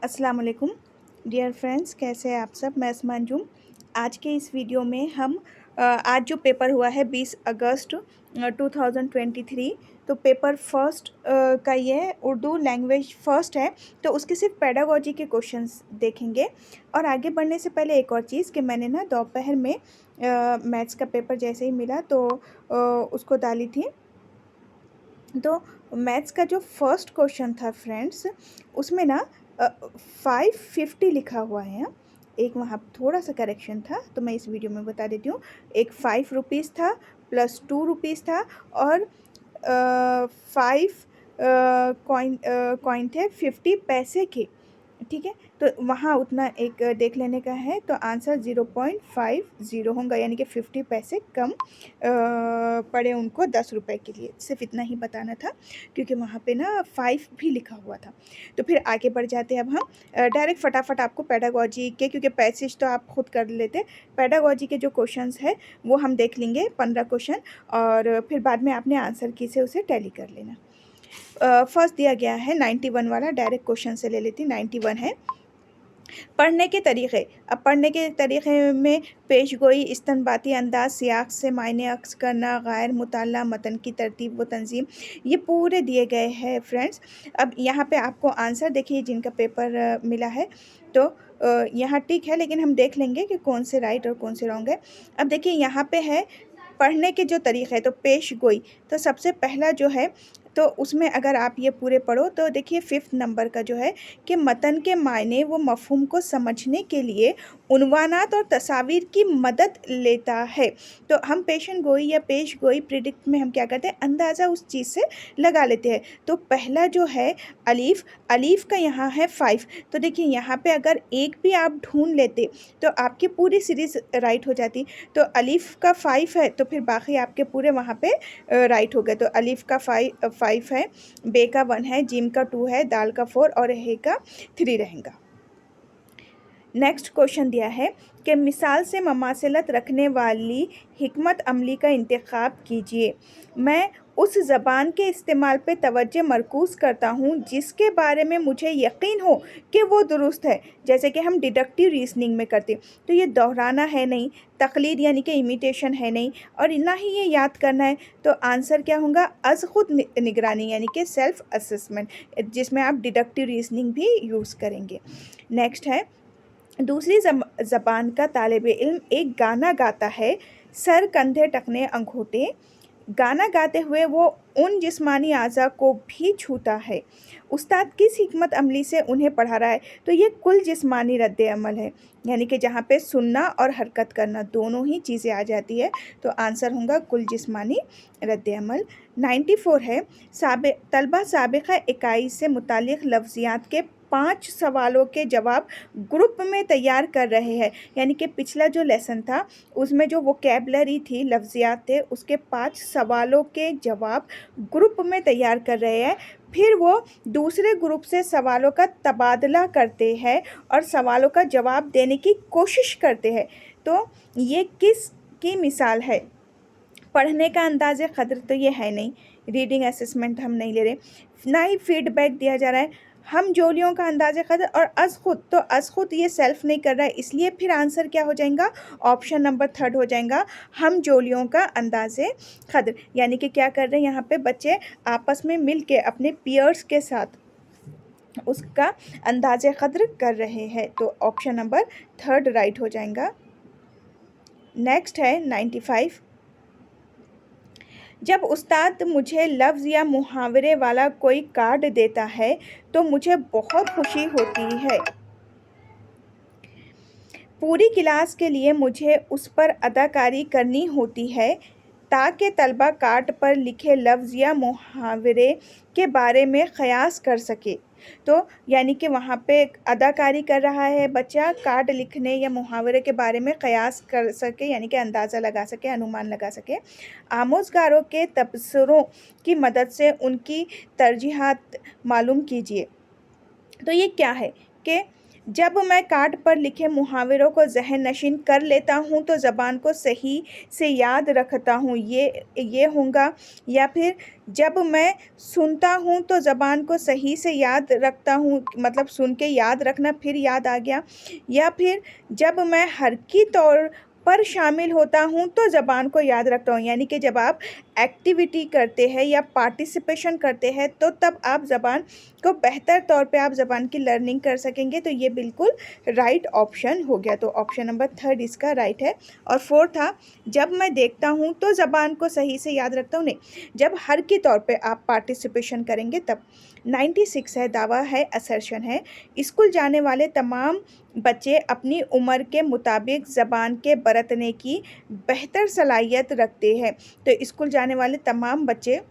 अस्सलाम वालेकुम dear friends, कैसे हैं आप सब। मैं अस्मा अंजुम। आज के इस वीडियो में हम आज जो पेपर हुआ है 20 अगस्त 2023, तो पेपर फर्स्ट का ये उर्दू लैंग्वेज फ़र्स्ट है, तो उसके सिर्फ पेडागोजी के क्वेश्चंस देखेंगे। और आगे बढ़ने से पहले एक और चीज़ कि मैंने ना दोपहर में मैथ्स का पेपर जैसे ही मिला तो उसको डाली थी। तो मैथ्स का जो फर्स्ट क्वेश्चन था फ्रेंड्स, उसमें ना 550 लिखा हुआ है। एक वहाँ थोड़ा सा करेक्शन था, तो मैं इस वीडियो में बता देती हूँ। एक 5 रुपीज़ था प्लस 2 रुपीज़ था, और 5 कॉइन थे 50 पैसे के। ठीक है, तो वहाँ उतना एक देख लेने का है, तो आंसर 0.50 होगा, यानी कि 50 पैसे कम पड़े उनको 10 रुपए के लिए। सिर्फ इतना ही बताना था, क्योंकि वहाँ पे ना 5 भी लिखा हुआ था। तो फिर आगे बढ़ जाते हैं अब हम डायरेक्ट फटाफट आपको पेडागोजी के, क्योंकि पैसेज तो आप खुद कर लेते, पेडागोजी के जो क्वेश्चंस है वो हम देख लेंगे 15 क्वेश्चन, और फिर बाद में आपने आंसर की से उसे टैली कर लेना। फर्स्ट दिया गया है 91 वाला, डायरेक्ट क्वेश्चन से ले लेती। 91 है पढ़ने के तरीक़े। अब पढ़ने के तरीक़े में पेशगोई, इस्तंबाती अंदाज़, सियाक़ से मायने अक्स करना, गैर मुताल्ला, मतन की तरतीब व तंज़ीम, ये पूरे दिए गए हैं फ्रेंड्स। अब यहाँ पे आपको आंसर देखिए जिनका पेपर मिला है, तो यहाँ टिक है, लेकिन हम देख लेंगे कि कौन से राइट और कौन से रॉन्ग है। अब देखिए यहाँ पे है पढ़ने के जो तरीक़े, तो पेशगोई, तो सबसे पहला जो है, तो उसमें अगर आप ये पूरे पढ़ो तो देखिए 5th नंबर का जो है कि मतन के मायने व मफ़हूम को समझने के लिए उन्वानात और तस्वीर की मदद लेता है। तो हम पेशन गोई या पेश गोई प्रिडिक्ट में हम क्या करते हैं, अंदाज़ा उस चीज़ से लगा लेते हैं। तो पहला जो है अलीफ़, अलीफ़ का यहाँ है 5, तो देखिए यहाँ पे अगर एक भी आप ढूंढ लेते तो आपकी पूरी सीरीज़ राइट हो जाती। तो अलीफ़ का 5 है, तो फिर बाकी आपके पूरे वहाँ पे राइट हो गए। तो अलीफ़ का 5 है, बे का 1 है, जिम का 2 है, दाल का 4 और हे का 3 रहेगा। नेक्स्ट क्वेश्चन दिया है कि मिसाल से ममासिलत रखने वाली हिकमत अमली का इंतखाब कीजिए। मैं उस ज़बान के इस्तेमाल पे तवज्जो मरकूज़ करता हूँ जिसके बारे में मुझे यकीन हो कि वो दुरुस्त है, जैसे कि हम डिडक्टिव रीजनिंग में करते। तो ये दोहराना है नहीं, तक़लीद यानी कि इमिटेशन है नहीं, और ना ही ये याद करना है। तो आंसर क्या होगा, अज़ खुद निगरानी यानी कि सेल्फ़ असेसमेंट, जिसमें आप डिडक्टिव रीजनिंग भी यूज़ करेंगे। नेक्स्ट है, दूसरी ज़बान का तालिब इल्म एक गाना गाता है, सर कंधे टखने अंगूठे। गाना गाते हुए वो उन जिस्मानी आज़ा को भी छूता है। उस्ताद किस हिकमत अमली से उन्हें पढ़ा रहा है। तो ये कुल जिस्मानी रद्द अमल है, यानी कि जहाँ पे सुनना और हरकत करना दोनों ही चीज़ें आ जाती है। तो आंसर होगा कुल जिस्मानी रद्द अमल। 94 है, तलबा साबिक़ा इकाई से मुतालिक लफ्ज़ियात के 5 सवालों के जवाब ग्रुप में तैयार कर रहे हैं, यानी कि पिछला जो लेसन था उसमें जो वोकैबलरी थी, लफ्ज़ियात थे, उसके 5 सवालों के जवाब ग्रुप में तैयार कर रहे हैं। फिर वो दूसरे ग्रुप से सवालों का तबादला करते हैं और सवालों का जवाब देने की कोशिश करते हैं। तो ये किस की मिसाल है। पढ़ने का अंदाज़े क़द्र तो ये है नहीं, रीडिंग असेसमेंट हम नहीं ले रहे, ना ही फीडबैक दिया जा रहा है। हम जोलियों का अंदाज़े क़द्र और अज़ खुद, तो अज़ खुद ये सेल्फ़ नहीं कर रहा है, इसलिए फिर आंसर क्या हो जाएगा, ऑप्शन नंबर 3 हो जाएगा, हम जोलियों का अंदाज़े क़द्र। यानी कि क्या कर रहे हैं यहाँ पे बच्चे आपस में मिल के अपने पीयर्स के साथ उसका अंदाज़े क़द्र कर रहे हैं। तो ऑप्शन नंबर 3 राइट हो जाएगा। नेक्स्ट है 95, जब उस्ताद मुझे लफ्ज़ या मुहावरे वाला कोई कार्ड देता है तो मुझे बहुत खुशी होती है। पूरी क्लास के लिए मुझे उस पर अदाकारी करनी होती है ताकि तलबा कार्ड पर लिखे लफ्ज़ या मुहावरे के बारे में क़यास कर सके। तो यानी कि वहाँ पे अदाकारी कर रहा है बच्चा, कार्ड लिखने या मुहावरे के बारे में क़यास कर सके, यानी कि अंदाज़ा लगा सके, अनुमान लगा सके। आमोज़गारों के तबसरों की मदद से उनकी तरजीहात मालूम कीजिए। तो ये क्या है कि जब मैं कार्ड पर लिखे मुहावरों को ज़हन नशीन कर लेता हूँ तो ज़बान को सही से याद रखता हूँ, ये होगा। या फिर जब मैं सुनता हूँ तो ज़बान को सही से याद रखता हूँ, मतलब सुन के याद रखना फिर याद आ गया। या फिर जब मैं हरकी तौर पर शामिल होता हूँ तो ज़बान को याद रखता हूँ, यानी कि जब आप एक्टिविटी करते हैं या पार्टिसिपेशन करते हैं तो तब आप ज़बान को बेहतर तौर पे आप ज़बान की लर्निंग कर सकेंगे। तो ये बिल्कुल राइट ऑप्शन हो गया। तो ऑप्शन नंबर 3 इसका राइट है। और 4 था, जब मैं देखता हूँ तो ज़बान को सही से याद रखता हूँ, नहीं, जब हर के तौर पे आप पार्टिसिपेशन करेंगे तब। 96 है, दावा है, असर्शन है, स्कूल जाने वाले तमाम बच्चे अपनी उम्र के मुताबिक ज़बान के बरतने की बेहतर सलाहियत रखते हैं। तो स्कूल जाने वाले तमाम बच्चे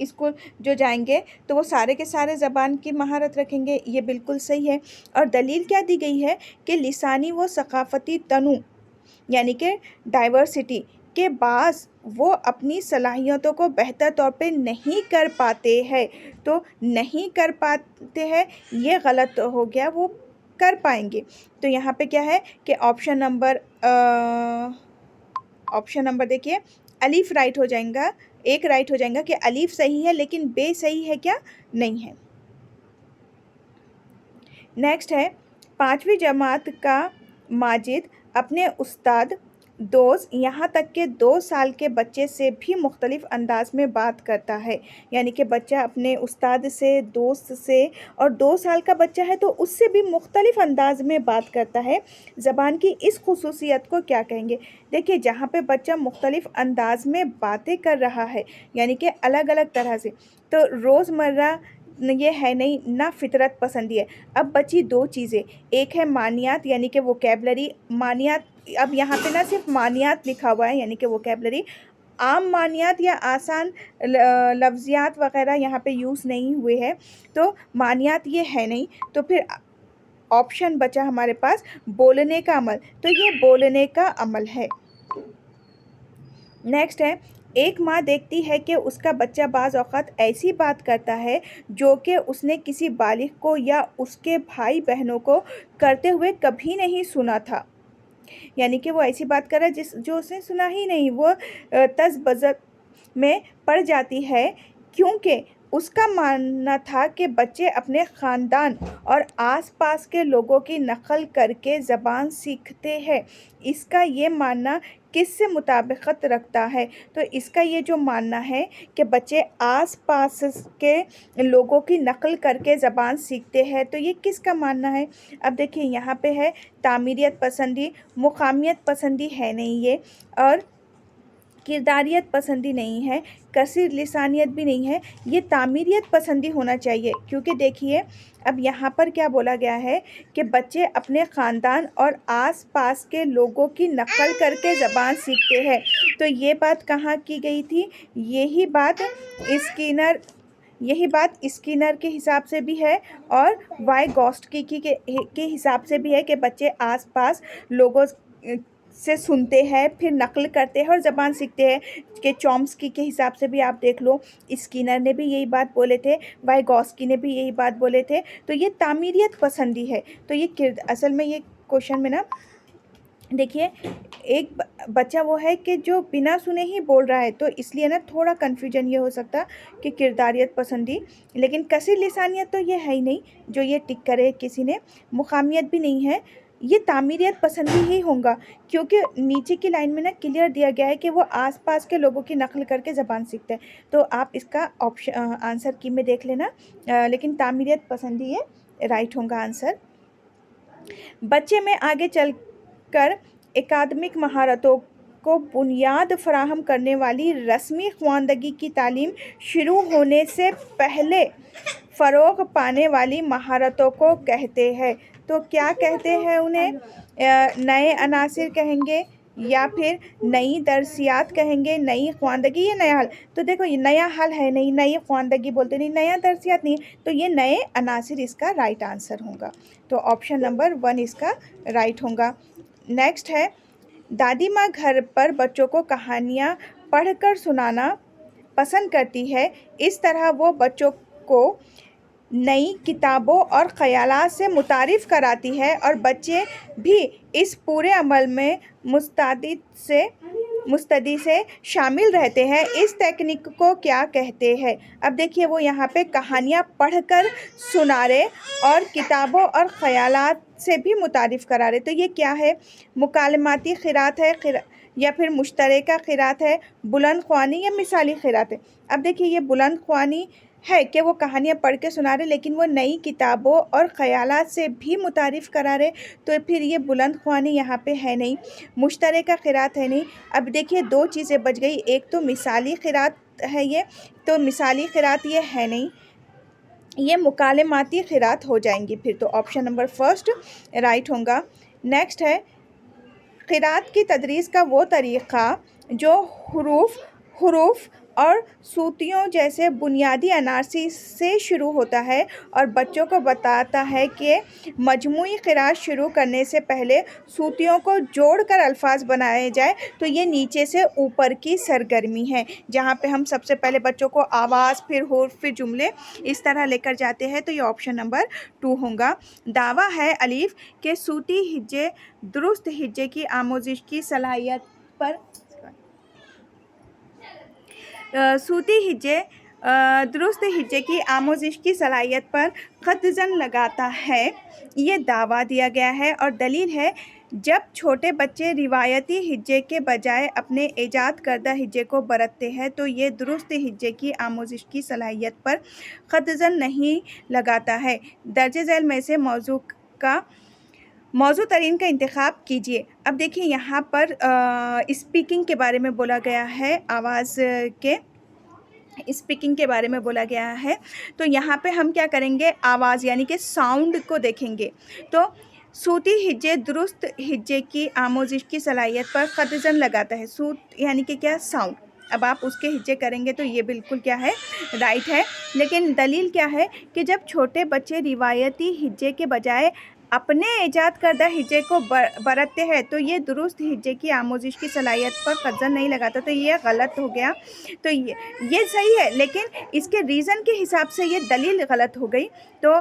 स्कूल जो जाएंगे तो वो सारे के सारे ज़बान की महारत रखेंगे, ये बिल्कुल सही है। और दलील क्या दी गई है कि लिसानी व सकाफ़ती तनु यानी कि डाइवर्सिटी के बास वो अपनी सलाहियतों को बेहतर तौर पे नहीं कर पाते हैं। तो नहीं कर पाते हैं ये गलत हो गया, वो कर पाएंगे। तो यहाँ पे क्या है कि ऑप्शन नंबर देखिए, अलीफ राइट हो जाएगा, एक राइट हो जाएगा कि अलीफ सही है लेकिन बे सही है क्या, नहीं है। नेक्स्ट है, 5वीं जमात का माजिद अपने उस्ताद, दोस्त, यहाँ तक के 2 साल के बच्चे से भी मुख्तलिफ अंदाज में बात करता है। यानी कि बच्चा अपने उस्ताद से, दोस्त से, और 2 साल का बच्चा है तो उससे भी मुख्तलिफ अंदाज में बात करता है। ज़बान की इस खुसूसियत को क्या कहेंगे? देखिए, जहाँ पे बच्चा मुख्तलिफ अंदाज में बातें कर रहा है, यानी कि अलग अलग तरह से, तो रोज़मर्रा ये है नहीं ना, फितरत पसंदी है। अब बची 2 चीज़ें, एक है मानियात यानी कि वोकैबलरी, मानियात, अब यहाँ पे ना सिर्फ मानियात लिखा हुआ है यानी कि वोकैबलरी, आम मानियात या आसान लफ्ज़ियात वग़ैरह यहाँ पे यूज़ नहीं हुए हैं, तो मानियात ये है नहीं। तो फिर ऑप्शन बचा हमारे पास बोलने का अमल, तो ये बोलने का अमल है। नेक्स्ट है, एक माँ देखती है कि उसका बच्चा बाज़ औक़ात ऐसी बात करता है जो कि उसने किसी बालिग़ को या उसके भाई बहनों को करते हुए कभी नहीं सुना था। यानी कि वो ऐसी बात कर रहा है जो उसने सुना ही नहीं। वो तज़बज़त में पड़ जाती है क्योंकि उसका मानना था कि बच्चे अपने ख़ानदान और आसपास के लोगों की नक़ल करके ज़बान सीखते हैं। इसका ये मानना किससे मुताबिकत रखता है? तो इसका ये जो मानना है कि बच्चे आसपास के लोगों की नक़ल करके ज़बान सीखते हैं, तो ये किसका मानना है? अब देखिए, यहाँ पे है तामीरियत पसंदी, मुक़ामियत पसंदी है नहीं ये, और किरदारियत पसंदी नहीं है, कसीर लिसानियत भी नहीं है, ये तामीरियत पसंदी होना चाहिए। क्योंकि देखिए, अब यहाँ पर क्या बोला गया है कि बच्चे अपने ख़ानदान और आस-पास के लोगों की नक़ल करके ज़बान सीखते हैं। तो ये बात कहाँ की गई थी? यही बात स्किनर के हिसाब से भी है और वाइगॉट्स्की के हिसाब से भी है कि बच्चे आस-पास लोगों से सुनते हैं, फिर नक़ल करते हैं और ज़बान सीखते हैं। कि चॉम्स्की के हिसाब से भी आप देख लो, स्किनर ने भी यही बात बोले थे, वाइगॉट्स्की ने भी यही बात बोले थे। तो ये तामीरियत पसंदी है। तो ये असल में ये क्वेश्चन में ना देखिए, एक बच्चा वो है कि जो बिना सुने ही बोल रहा है, तो इसलिए ना थोड़ा कन्फ्यूजन ये हो सकता कि किरदारियत पसंदी, लेकिन कसीर लिसानियत तो ये है ही नहीं जो ये टिक करे किसी ने, मुक़ामियत भी नहीं है, ये तामीरियत पसंदी ही होगा। क्योंकि नीचे की लाइन में ना क्लियर दिया गया है कि वो आसपास के लोगों की नक़ल करके ज़बान सीखते हैं। तो आप इसका आंसर की में देख लेना, लेकिन तामीरियत पसंदी ये राइट होगा आंसर। बच्चे में आगे चलकर एकाडमिक महारतों को बुनियाद फराहम करने वाली रस्मी ख़्वानदगी की तालीम शुरू होने से पहले फ़रोग़ पाने वाली महारतों को कहते हैं। तो क्या कहते हैं उन्हें? नए अनासिर कहेंगे या फिर नई दरसियात कहेंगे, नई ख़्वानदगी या नया हल? तो देखो, ये नया हल है नहीं, नई ख़्वानदगी बोलते नहीं, नया दरसियात नहीं, तो ये नए अनासिर इसका राइट आंसर होगा। तो ऑप्शन नंबर 1 इसका राइट होगा। नेक्स्ट है, दादी माँ घर पर बच्चों को कहानियाँ पढ़कर सुनाना पसंद करती है। इस तरह वो बच्चों को नई किताबों और ख़यालात से मुतारिफ़ कराती है और बच्चे भी इस पूरे अमल में मुस्तैदी से शामिल रहते हैं। इस तकनीक को क्या कहते हैं? अब देखिए वो यहाँ पे कहानियाँ पढ़कर सुना रहे और किताबों और ख़यालात से भी मुतारिफ़ करा रहे। तो ये क्या है? मुकालमाती क़िरात है, या फिर मुश्तरका क़िरात है, बुलंद ख़्वानी या मिसाली क़िरात है। अब देखिए ये बुलंद ख़्वानी है कि वो कहानियाँ पढ़ के सुना रहे, लेकिन वो नई किताबों और ख़यालात से भी मुतारिफ़ करा रहे, तो फिर ये बुलंद ख़्वानी यहाँ पे है नहीं, मुश्तरका क़िरात है नहीं। अब देखिए दो चीज़ें बच गई, एक तो मिसाली क़िरात है ये, तो मिसाली क़िरात ये है नहीं, ये मुकालमाती क़िरात हो जाएंगी फिर। तो ऑप्शन नंबर फर्स्ट राइट होगा। नेक्स्ट है क़िरात की तदरीस का वो तरीक़ा जो हुरूफ और सूतियों जैसे बुनियादी अनासी से शुरू होता है और बच्चों को बताता है कि मजमूई क़िरात शुरू करने से पहले सूतियों को जोड़कर अल्फाज बनाए जाए। तो ये नीचे से ऊपर की सरगर्मी है, जहाँ पे हम सबसे पहले बच्चों को आवाज़, फिर हुर्फ, फिर जुमले इस तरह लेकर जाते हैं। तो ये ऑप्शन नंबर 2 होगा। दावा है अलीफ के सूती हिज्जे दुरुस्त हिज्जे की आमोजिश की सलाहियत पर सूती हिज्जे दुरुस्त हिज्जे की आमोजिश की सलाहियत पर ख़त्ज़न लगाता है, ये दावा दिया गया है। और दलील है जब छोटे बच्चे रिवायती हिज्जे के बजाय अपने ईजाद करदा हिज्जे को बरतते हैं तो ये दुरुस्त हिज्जे की आमोजिश की सलाहियत पर ख़त्ज़न नहीं लगाता है। दर्ज झैल में से मौजू तरीन का इंतखाब कीजिए। अब देखिए यहाँ पर स्पीकिंग के बारे में बोला गया है, आवाज़ के स्पीकिंग के बारे में बोला गया है। तो यहाँ पे हम क्या करेंगे, आवाज़ यानी कि साउंड को देखेंगे। तो सूती हिज्जे दुरुस्त हिज्जे की आमोजिश की सलाहियत पर ख़त्ज़न लगाता है। सूत यानी कि क्या, साउंड। अब आप उसके हिज्जे करेंगे तो ये बिल्कुल क्या है, राइट है। लेकिन दलील क्या है कि जब छोटे बच्चे रिवायती हिज्जे के बजाय अपने ईजाद करदा हिज्जे को बरतते हैं तो ये दुरुस्त हिज्जे की आमोजिश की सलाहियत पर ख़त्ज़न नहीं लगाता। तो ये गलत हो गया। तो ये सही है, लेकिन इसके रीज़न के हिसाब से ये दलील गलत हो गई। तो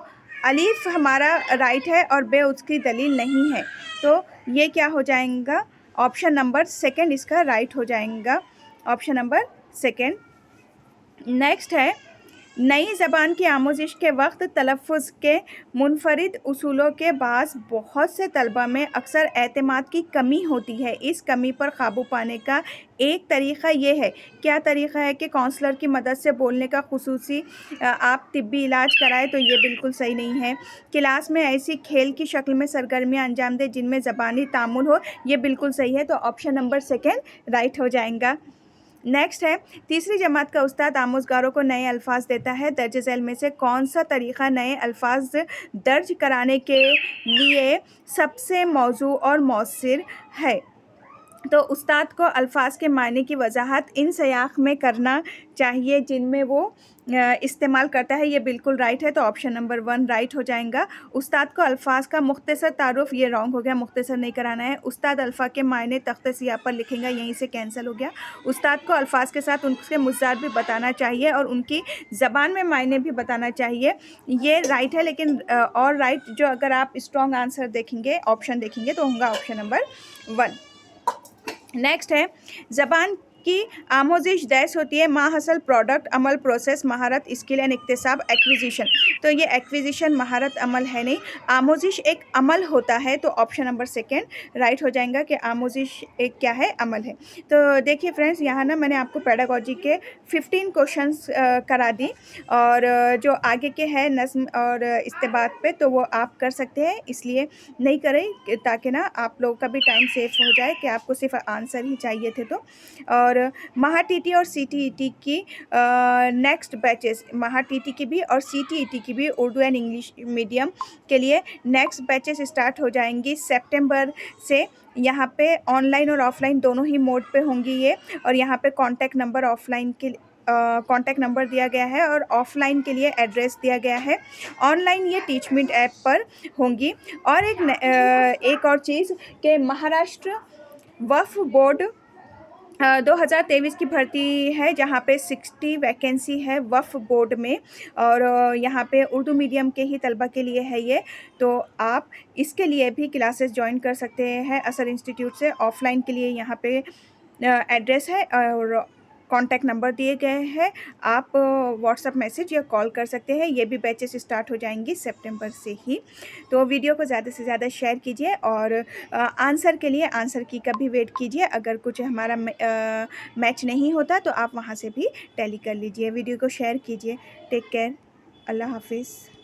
अलीफ हमारा राइट है और बे उसकी दलील नहीं है। तो ये क्या हो जाएगा, ऑप्शन नंबर सेकंड इसका राइट हो जाएगा, ऑप्शन नंबर सेकंड। नेक्स्ट है नई ज़बान की आमोजिश के वक्त तलफ़्फ़ुज़ के मुनफरिद उसूलों के बाज़ बहुत से तलबा में अक्सर एतमाद की कमी होती है। इस कमी पर काबू पाने का एक तरीक़ा ये है, क्या तरीक़ा है कि काउंसलर की मदद से बोलने का खुसूसी आप तिब्बी इलाज कराएं। तो ये बिल्कुल सही नहीं है। क्लास में ऐसी खेल की शक्ल में सरगर्मियाँ अंजाम दें जिनमें ज़बानी तामुल हो, ये बिल्कुल सही है। तो ऑप्शन नंबर सेकेंड राइट हो जाएगा। नेक्स्ट है तीसरी जमात का उस्ताद आमोज़गारों को नए अल्फाज देता है। दर्ज झैल में से कौन सा तरीक़ा नए अल्फाज दर्ज कराने के लिए सबसे मौजू और मौसर है? तो उस्ताद को अल्फाज के मायने की वजाहत इन सियाक़ में करना चाहिए जिनमें वो इस्तेमाल करता है, ये बिल्कुल राइट है। तो ऑप्शन नंबर 1 राइट हो जाएगा। उस्ताद को अल्फाज का मुख्तसर तारुफ़, ये रॉन्ग हो गया, मुख्तसर नहीं कराना है। उस्ताद अल्फ़ा के मायने तख्ते सियाह पर लिखेंगे, यहीं से कैंसिल हो गया। उस्ताद को अल्फाज के साथ उनके मुज़दार भी बताना चाहिए और उनकी ज़बान में मायने भी बताना चाहिए, ये राइट है। लेकिन और राइट जो अगर आप स्ट्रॉन्ग आंसर देखेंगे, ऑप्शन देखेंगे तो होगा ऑप्शन नंबर 1। नेक्स्ट है ज़बान की आमोजिश दैस होती है माहसल प्रोडक्ट, अमल, प्रोसेस, महारत, स्किल एंड इक्तिसाब, एक्विजिशन। तो ये एक्विजिशन, महारत, अमल है नहीं, आमोजिश एक अमल होता है। तो ऑप्शन नंबर सेकेंड राइट हो जाएगा कि आमोजिश एक क्या है, अमल है। तो देखिए फ्रेंड्स, यहाँ ना मैंने आपको पेडागोजी के 15 क्वेश्चंस करा दी और जो आगे के हैं नज़्म और इस्तेबात पे तो वो आप कर सकते हैं, इसलिए नहीं करें ताकि ना आप लोगों का भी टाइम सेफ हो जाए कि आपको सिर्फ आंसर ही चाहिए थे। तो और महा टीटी और सीटीईटी की नेक्स्ट बैचेस, महा टीटी की भी और सीटीईटी की भी उर्दू एंड इंग्लिश मीडियम के लिए नेक्स्ट बैचेस स्टार्ट हो जाएंगी सितंबर से। यहाँ पे ऑनलाइन और ऑफलाइन दोनों ही मोड पे होंगी ये, और यहाँ पे कॉन्टैक्ट नंबर ऑफलाइन के कॉन्टैक्ट नंबर दिया गया है और ऑफ़लाइन के लिए एड्रेस दिया गया है। ऑनलाइन ये टीचमिंट ऐप पर होंगी। और एक और चीज़ कि महाराष्ट्र वक्फ बोर्ड 2023 की भर्ती है जहाँ पे 60 वैकेंसी है वफ़ बोर्ड में, और यहाँ पे उर्दू मीडियम के ही तलबा के लिए है ये। तो आप इसके लिए भी क्लासेस जॉइन कर सकते हैं असर इंस्टीट्यूट से। ऑफ़लाइन के लिए यहाँ पे एड्रेस है और कॉन्टैक्ट नंबर दिए गए हैं। आप व्हाट्सएप मैसेज या कॉल कर सकते हैं। ये भी बैचेस स्टार्ट हो जाएंगी सितंबर से ही। तो वीडियो को ज़्यादा से ज़्यादा शेयर कीजिए, और आंसर के लिए आंसर की का भी वेट कीजिए। अगर कुछ हमारा मैच नहीं होता तो आप वहाँ से भी टैली कर लीजिए। वीडियो को शेयर कीजिए। Take care. अल्लाह हाफिज़।